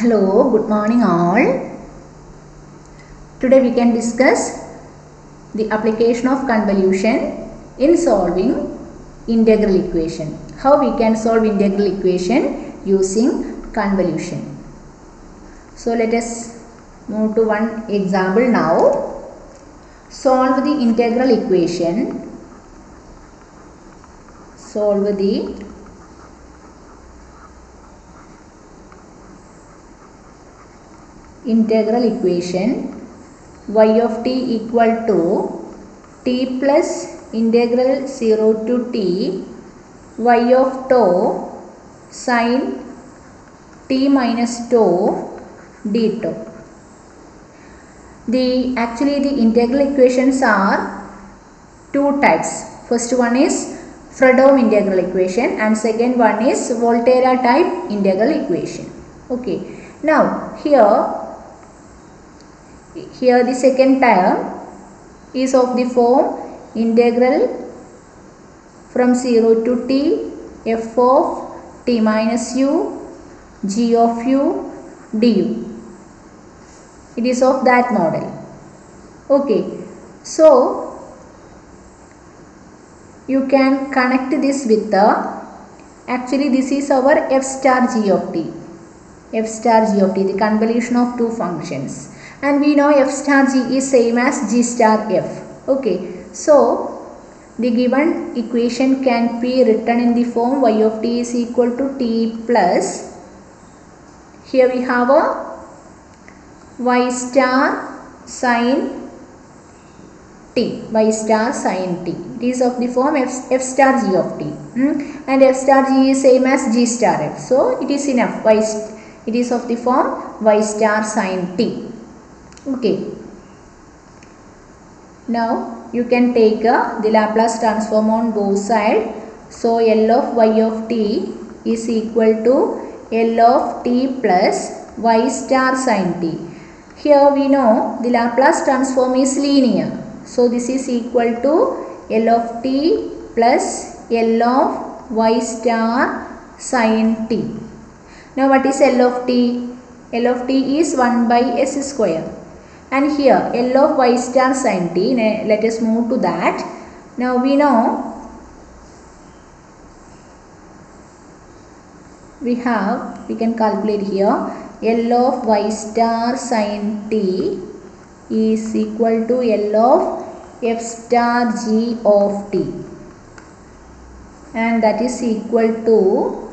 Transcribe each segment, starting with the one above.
Hello, good morning all. Today we can discuss the application of convolution in solving integral equation. How we can solve integral equation using convolution. So let us move to one example now. Solve the integral equation. Solve the integral equation y of t equal to t plus integral 0 to t y of tau sin t minus tau d tau. Actually the integral equations are two types. First one is Fredholm integral equation and second one is Volterra type integral equation. Okay. Now here the second term is of the form integral from 0 to t f of t minus u g of u du. It is of that model. Okay. So you can connect this with actually this is our f star g of t. F star g of t, the convolution of two functions. And we know f star g is same as g star f. Okay. So the given equation can be written in the form y of t is equal to t plus, here we have a y star sin t, y star sin t. It is of the form f star g of t. And f star g is same as g star f. So it is in f. It is of the form y star sin t. Okay. Now you can take the Laplace transform on both sides. So L of y of t is equal to L of t plus y star sin t. Here we know the Laplace transform is linear. So this is equal to L of t plus L of y star sin t. Now what is L of t? L of t is 1 by s square. And here L of y star sin t, let us move to that. Now we know we can calculate here L of y star sin t is equal to L of f star g of t, and that is equal to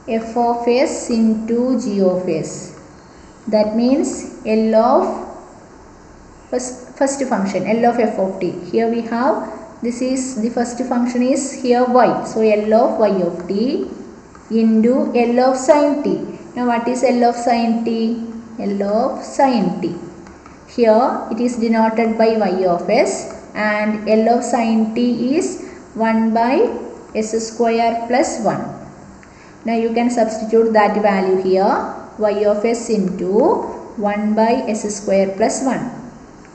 f of s into g of s. That means L of first function, L of f of t. Here we have, this is the first function is here y. So L of y of t into L of sin t. Now what is L of sin t? L of sin t. Here it is denoted by y of s, and L of sin t is 1 by s square plus 1. Now you can substitute that value here, y of s into 1 by s square plus 1.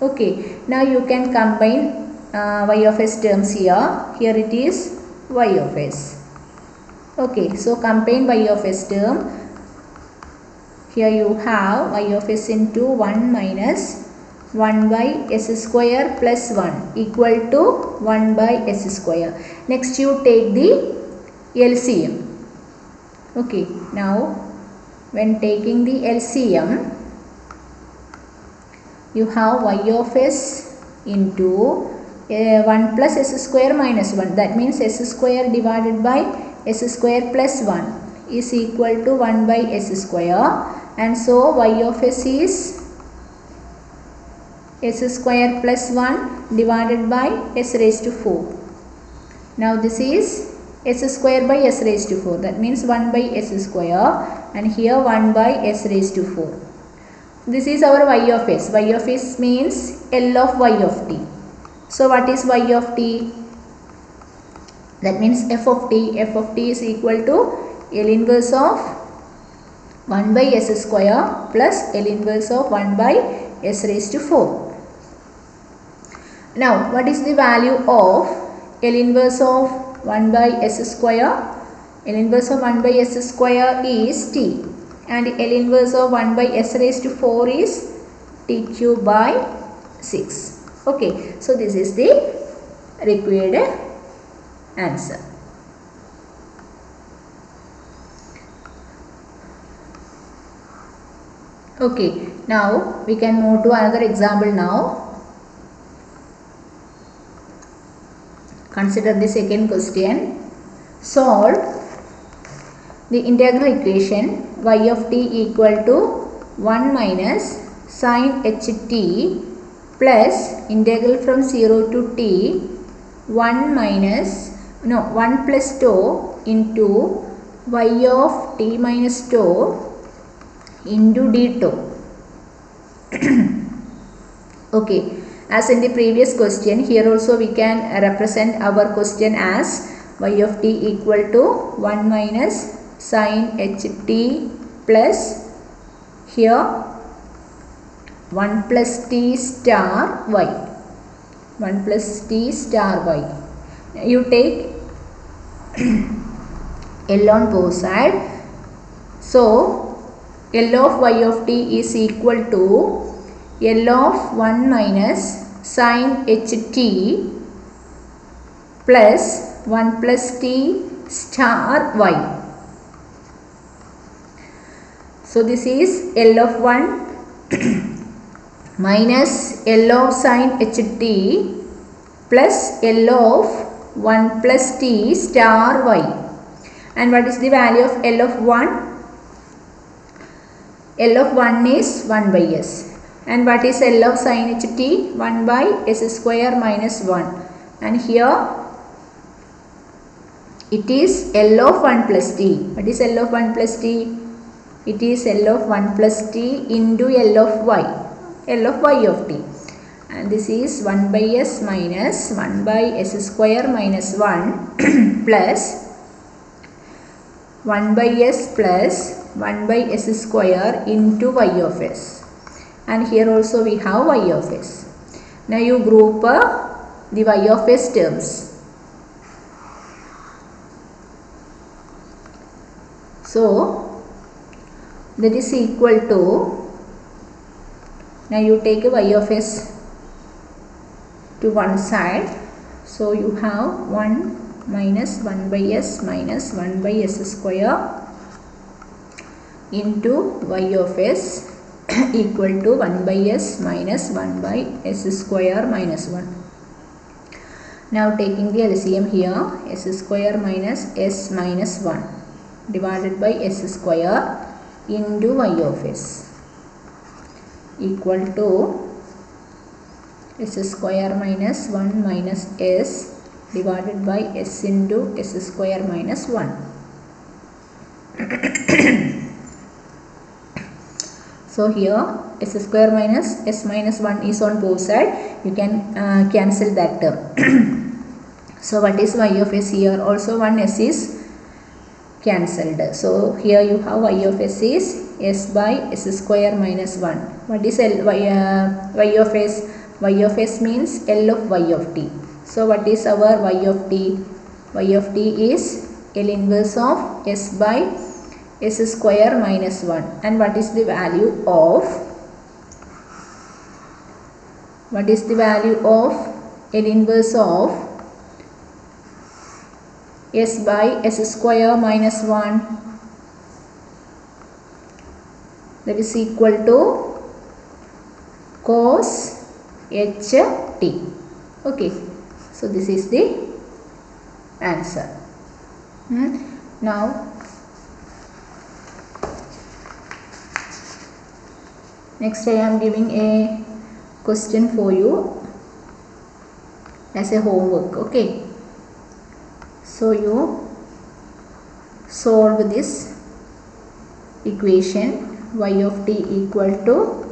Okay. Now you can combine y of s terms here. Here it is y of s. Okay. So combine y of s term. Here you have y of s into 1 minus 1 by s square plus 1 equal to 1 by s square. Next you take the LCM. Okay. Now when taking the LCM, you have y of s into 1 plus s square minus 1. That means s square divided by s square plus 1 is equal to 1 by s square. And so y of s is s square plus 1 divided by s raised to 4. Now this is s square by s raised to 4. That means 1 by s square, and here 1 by s raised to 4. This is our y of s. Y of s means L of y of t. So what is y of t? That means f of t. F of t is equal to L inverse of 1 by s square plus L inverse of 1 by s raised to 4. Now what is the value of L inverse of 1 by s square? L inverse of 1 by s square is t. and L inverse of 1 by s raised to 4 is t cube by 6. Okay, so this is the required answer. Okay, now we can move to another example now. Consider the second question. Solve the integral equation y of t equal to 1 minus sin ht plus integral from 0 to t 1 plus tau into y of t minus tau into d tau. Okay, as in the previous question, here also we can represent our question as y of t equal to 1 minus sin ht plus here 1 plus t star y. 1 plus t star y. You take L on both sides. So L of y of t is equal to L of 1 minus sin ht plus 1 plus t star y. So this is L of 1 minus L of sin ht plus L of 1 plus t star y. And what is the value of L of 1? L of 1 is 1 by s. And what is L of sin ht? 1 by s square minus 1. And here it is L of 1 plus t. What is L of 1 plus t? It is L of 1 plus t into L of y. L of y of t. And this is 1 by s minus 1 by s square minus 1 plus 1 by s plus 1 by s square into y of s. And here also we have y of s. Now you group the y of s terms. So that is equal to, now you take a y of s to one side. So you have 1 minus 1 by s minus 1 by s square into y of s equal to 1 by s minus 1 by s square minus 1. Now taking the LCM here, s square minus s minus 1 divided by s square into y of s equal to s square minus 1 minus s divided by s into s square minus 1. So here s square minus s minus 1 is on both sides. You can cancel that term. So what is y of s here? Also one s is cancelled. So here you have y of s is s by s square minus 1. What is y of s? Y of s means L of y of t. So what is our y of t? Y of t is L inverse of s by s square minus 1. And what is the value of L inverse of s by s square minus 1? That is equal to cos ht. Okay, so this is the answer. Now next I am giving a question for you as a homework. Okay, so you solve this equation y of t equal to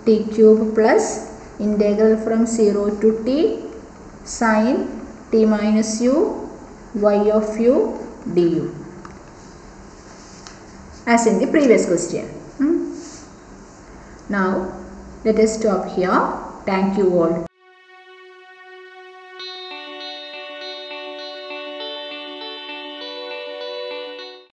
t cube plus integral from 0 to t sin t minus u y of u du as in the previous question. Now let us stop here. Thank you all.